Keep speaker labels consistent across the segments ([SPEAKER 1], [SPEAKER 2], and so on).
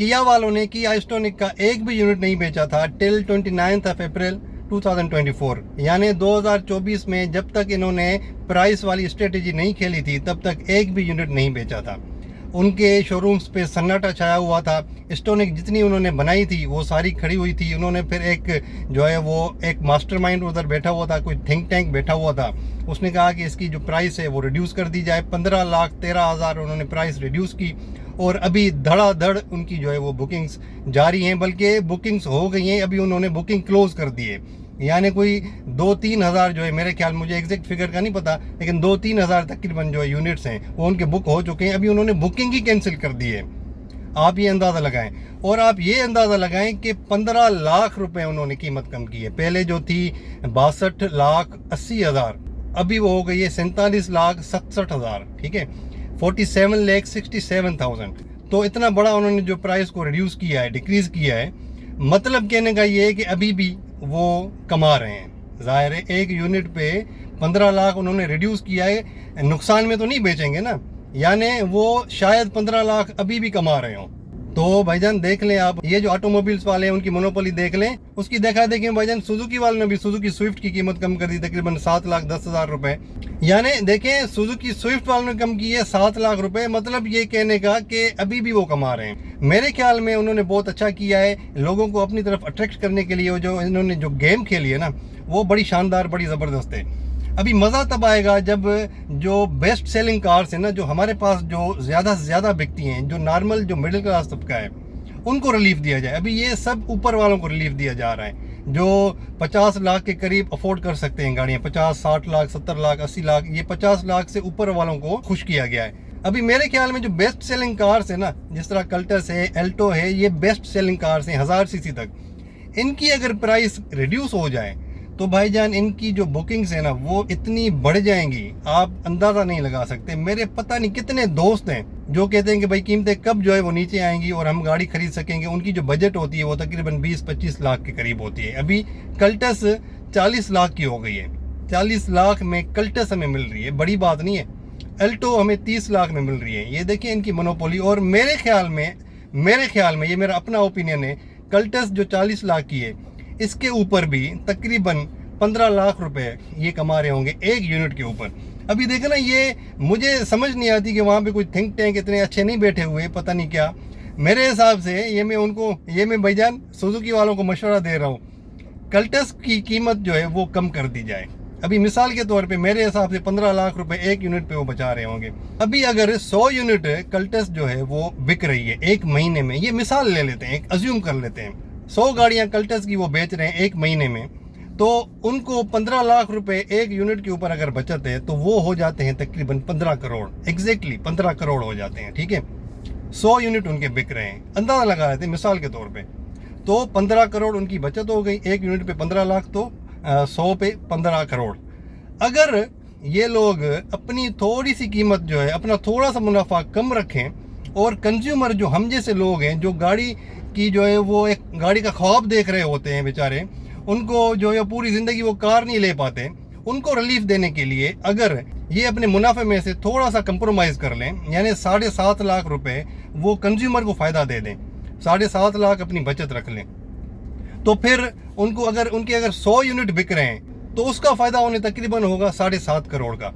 [SPEAKER 1] किया वालों ने किया स्टोनिक का एक भी यूनिट नहीं बेचा था टिल 29 अप्रैल 2024, यानी 2024 में जब तक इन्होंने प्राइस वाली स्ट्रेटेजी नहीं खेली थी तब तक एक भी यूनिट नहीं बेचा था। उनके शोरूम्स पे सन्नाटा छाया हुआ था। स्टोनिक जितनी उन्होंने बनाई थी वो सारी खड़ी हुई थी। उन्होंने फिर एक जो है वो एक मास्टरमाइंड उधर बैठा हुआ था, कोई थिंक टैंक बैठा हुआ था। उसने कहा कि इसकी जो प्राइस है वो रिड्यूस कर दी जाए। 15,13,000 उन्होंने प्राइस रिड्यूस की और अभी धड़ाधड़ उनकी जो है वो बुकिंग्स जारी हैं, बल्कि बुकिंग्स हो गई हैं। अभी उन्होंने बुकिंग क्लोज कर दी है, यानी कोई 2-3 हज़ार जो है, मेरे ख्याल, मुझे एग्जैक्ट फिगर का नहीं पता, लेकिन 2-3 हज़ार तकरीबन जो है यूनिट्स हैं वो उनके बुक हो चुके हैं। अभी उन्होंने बुकिंग ही कैंसिल कर दी है। आप ये अंदाज़ा लगाएं और आप ये अंदाज़ा लगाएं कि 15 लाख रुपए उन्होंने कीमत कम की है। पहले जो थी 62,80,000, अभी वो हो गई है 47,67,000। ठीक है, 47,67,000। तो इतना बड़ा उन्होंने जो प्राइस को रिड्यूस किया है, डिक्रीज किया है। मतलब कहने का ये है कि अभी भी वो कमा रहे हैं। जाहिर है एक यूनिट पे 15 लाख उन्होंने रिड्यूस किया है, नुकसान में तो नहीं बेचेंगे ना, यानी वो शायद 15 लाख अभी भी कमा रहे हो। तो भाईजान देख लें आप, ये जो ऑटोमोबाइल्स वाले हैं उनकी मोनोपोली देख लें। उसकी देखा देखी भाईजान सुजुकी वाले ने भी सुजुकी स्विफ्ट की कीमत कम कर दी तकरीबन 7,10,000 रुपए। यानी देखें सुजुकी स्विफ्ट वालों ने कम की है 7 लाख रुपए। मतलब ये कहने का कि अभी भी वो कमा रहे हैं। मेरे ख्याल में उन्होंने बहुत अच्छा किया है लोगों को अपनी तरफ अट्रैक्ट करने के लिए। जो इन्होंने जो गेम खेली है ना वो बड़ी शानदार, बड़ी ज़बरदस्त है। अभी मज़ा तब आएगा जब जो बेस्ट सेलिंग कार्स है ना, जो हमारे पास जो ज़्यादा से ज़्यादा बिकती हैं, जो नॉर्मल जो मिडिल क्लास तबका है, उनको रिलीफ दिया जाए। अभी ये सब ऊपर वालों को रिलीफ दिया जा रहा है जो 50 लाख के करीब अफोर्ड कर सकते हैं गाड़ियाँ। 50, 60 लाख, 70 लाख, 80 लाख, ये 50 लाख से ऊपर वालों को खुश किया गया है। अभी मेरे ख्याल में जो बेस्ट सेलिंग कार्स है ना, जिस तरह कल्टस है, एल्टो है, ये बेस्ट सेलिंग कार्स हैं 1000 सीसी तक। इनकी अगर प्राइस रिड्यूस हो जाए तो भाईजान इनकी जो बुकिंग्स है ना वो इतनी बढ़ जाएंगी, आप अंदाज़ा नहीं लगा सकते। मेरे पता नहीं कितने दोस्त हैं जो कहते हैं कि भाई कीमतें कब जो है वो नीचे आएंगी और हम गाड़ी खरीद सकेंगे। उनकी जो बजट होती है वो तकरीबन 20-25 लाख के करीब होती है। अभी कल्टस 40 लाख की हो गई है। 40 लाख में कल्टस हमें मिल रही है, बड़ी बात नहीं है। एल्टो हमें 30 लाख में मिल रही है। ये देखिए इनकी मोनोपोली। और मेरे ख्याल में ये मेरा अपना ओपिनियन है, कल्टस जो 40 लाख की है इसके ऊपर भी तकरीबन 15 लाख रुपए ये कमा रहे होंगे एक यूनिट के ऊपर। अभी देखो ना, ये मुझे समझ नहीं आती कि वहाँ पे कोई थिंक टैंक इतने अच्छे नहीं बैठे हुए, पता नहीं क्या। मेरे हिसाब से ये मैं भाईजान सुजुकी वालों को मशवरा दे रहा हूँ, कल्टस की कीमत जो है वो कम कर दी जाए। अभी मिसाल के तौर पे मेरे हिसाब से 15 लाख रुपए एक यूनिट पे वो बचा रहे होंगे। अभी अगर 100 यूनिट कल्टस जो है वो बिक रही है एक महीने में, ये मिसाल ले लेते हैं, एक अज्यूम कर लेते हैं 100 गाड़ियां कल्टस की वो बेच रहे हैं एक महीने में, तो उनको 15 लाख रुपए एक यूनिट के ऊपर अगर बचत है तो वो हो जाते हैं तकरीबन 15 करोड़। एग्जैक्टली 15 करोड़ हो जाते हैं। ठीक है, 100 यूनिट उनके बिक रहे हैं, अंदाजा लगा रहे थे मिसाल के तौर पे, तो 15 करोड़ उनकी बचत हो गई। एक यूनिट पे 15 लाख, तो 100 पे 15 करोड़। अगर ये लोग अपनी थोड़ी सी कीमत जो है, अपना थोड़ा सा मुनाफा कम रखें और कंज्यूमर जो हम जैसे लोग हैं जो गाड़ी की जो है वो एक गाड़ी का ख्वाब देख रहे होते हैं बेचारे, उनको जो है पूरी ज़िंदगी वो कार नहीं ले पाते, उनको रिलीफ देने के लिए अगर ये अपने मुनाफे में से थोड़ा सा कंप्रोमाइज़ कर लें, यानी 7.5 लाख रुपए वो कंज्यूमर को फ़ायदा दे दें, 7.5 लाख अपनी बचत रख लें, तो फिर उनको अगर 100 यूनिट बिक रहे हैं तो उसका फ़ायदा उन्हें तकरीबन होगा 7.5 करोड़ का।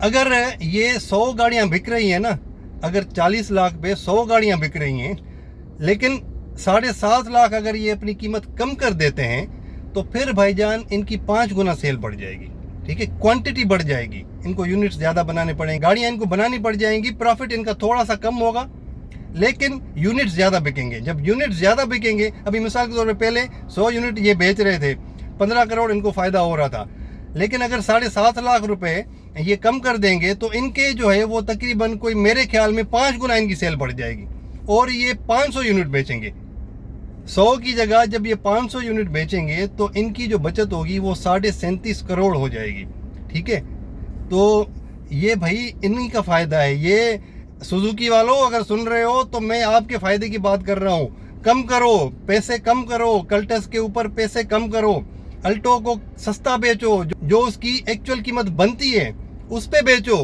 [SPEAKER 1] अगर ये 100 गाड़ियाँ बिक रही हैं ना, अगर 40 लाख पे 100 गाड़ियाँ बिक रही हैं, लेकिन 7.5 लाख अगर ये अपनी कीमत कम कर देते हैं तो फिर भाईजान इनकी 5 गुना सेल बढ़ जाएगी। ठीक है, क्वांटिटी बढ़ जाएगी, इनको यूनिट्स ज़्यादा बनाने पड़ेंगे, गाड़ियाँ इनको बनानी पड़ जाएंगी, प्रॉफिट इनका थोड़ा सा कम होगा लेकिन यूनिट्स ज़्यादा बिकेंगे। जब यूनिट्स ज़्यादा बिकेंगे, अभी मिसाल के तौर पे पहले 100 यूनिट ये बेच रहे थे, 15 करोड़ इनको फ़ायदा हो रहा था, लेकिन अगर 7.5 लाख रुपए ये कम कर देंगे तो इनके जो है वो तकरीबन कोई मेरे ख्याल में 5 गुना इनकी सेल बढ़ जाएगी और ये 500 यूनिट बेचेंगे। 100 की जगह जब ये 500 यूनिट बेचेंगे तो इनकी जो बचत होगी वो 37.5 करोड़ हो जाएगी। ठीक है, तो ये भाई इन्हीं का फ़ायदा है। ये सुजुकी वालों अगर सुन रहे हो तो मैं आपके फ़ायदे की बात कर रहा हूँ। कम करो, पैसे कम करो, कल्टस के ऊपर पैसे कम करो, अल्टो को सस्ता बेचो, जो उसकी एक्चुअल कीमत बनती है उस पे बेचो।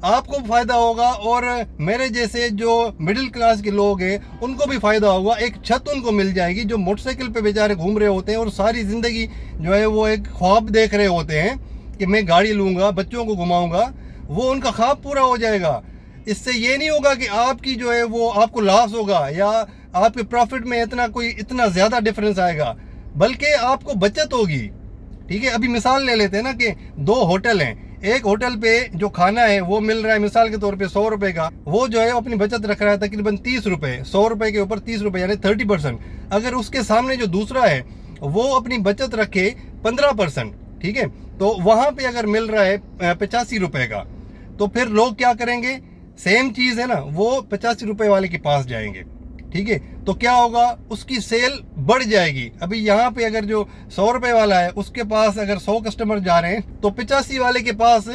[SPEAKER 1] आपको फ़ायदा होगा और मेरे जैसे जो मिडिल क्लास के लोग हैं उनको भी फ़ायदा होगा। एक छत उनको मिल जाएगी, जो मोटरसाइकिल पे बेचारे घूम रहे होते हैं और सारी ज़िंदगी जो है वो एक ख्वाब देख रहे होते हैं कि मैं गाड़ी लूँगा, बच्चों को घुमाऊँगा, वो उनका ख्वाब पूरा हो जाएगा। इससे ये नहीं होगा कि आपकी जो है वो आपको लॉस होगा या आपके प्रॉफिट में इतना ज़्यादा डिफरेंस आएगा, बल्कि आपको बचत होगी। ठीक है, अभी मिसाल ले लेते हैं ना कि 2 होटल हैं, एक होटल पे जो खाना है वो मिल रहा है मिसाल के तौर पे 100 रुपए का, वो जो है अपनी बचत रख रहा है तकरीबन 30 रुपए, 100 रुपए के ऊपर 30 रुपए यानी 30%। अगर उसके सामने जो दूसरा है वो अपनी बचत रखे 15%, ठीक है, तो वहां पे अगर मिल रहा है 85 रुपए का, तो फिर लोग क्या करेंगे, सेम चीज है ना, वो 85 रुपए वाले के पास जाएंगे। ठीक है, तो क्या होगा, उसकी सेल बढ़ जाएगी। अभी यहाँ पे अगर जो 100 रुपए वाला है उसके पास अगर 100 कस्टमर जा रहे हैं तो 85 वाले के पास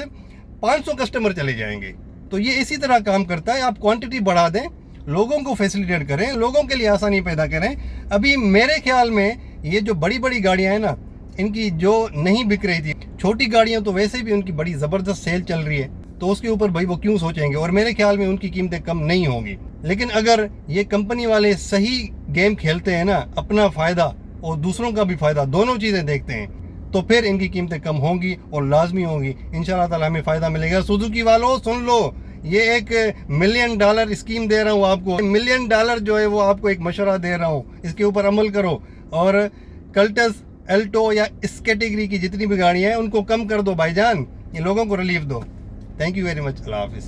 [SPEAKER 1] 500 कस्टमर चले जाएंगे। तो ये इसी तरह काम करता है, आप क्वांटिटी बढ़ा दें, लोगों को फैसिलिटेट करें, लोगों के लिए आसानी पैदा करें। अभी मेरे ख्याल में ये जो बड़ी बड़ी गाड़ियां हैं ना, इनकी जो नहीं बिक रही थी, छोटी गाड़ियां तो वैसे भी उनकी बड़ी ज़बरदस्त सेल चल रही है, तो उसके ऊपर भाई वो क्यों सोचेंगे, और मेरे ख्याल में उनकी कीमतें कम नहीं होंगी। लेकिन अगर ये कंपनी वाले सही गेम खेलते हैं ना, अपना फ़ायदा और दूसरों का भी फ़ायदा दोनों चीज़ें देखते हैं, तो फिर इनकी कीमतें कम होंगी और लाजमी होंगी। इंशाल्लाह ताला हमें फ़ायदा मिलेगा। सुजुकी वालों सुन लो, ये एक $1 मिलियन स्कीम दे रहा हूँ आपको, $1 मिलियन जो है वो आपको एक मशवरा दे रहा हूँ, इसके ऊपर अमल करो और कल्टस, एल्टो या इस कैटेगरी की जितनी भी गाड़ियाँ हैं उनको कम कर दो भाईजान, ये लोगों को रिलीफ दो। थैंक यू वेरी मच, अल्लाह हाफिज़।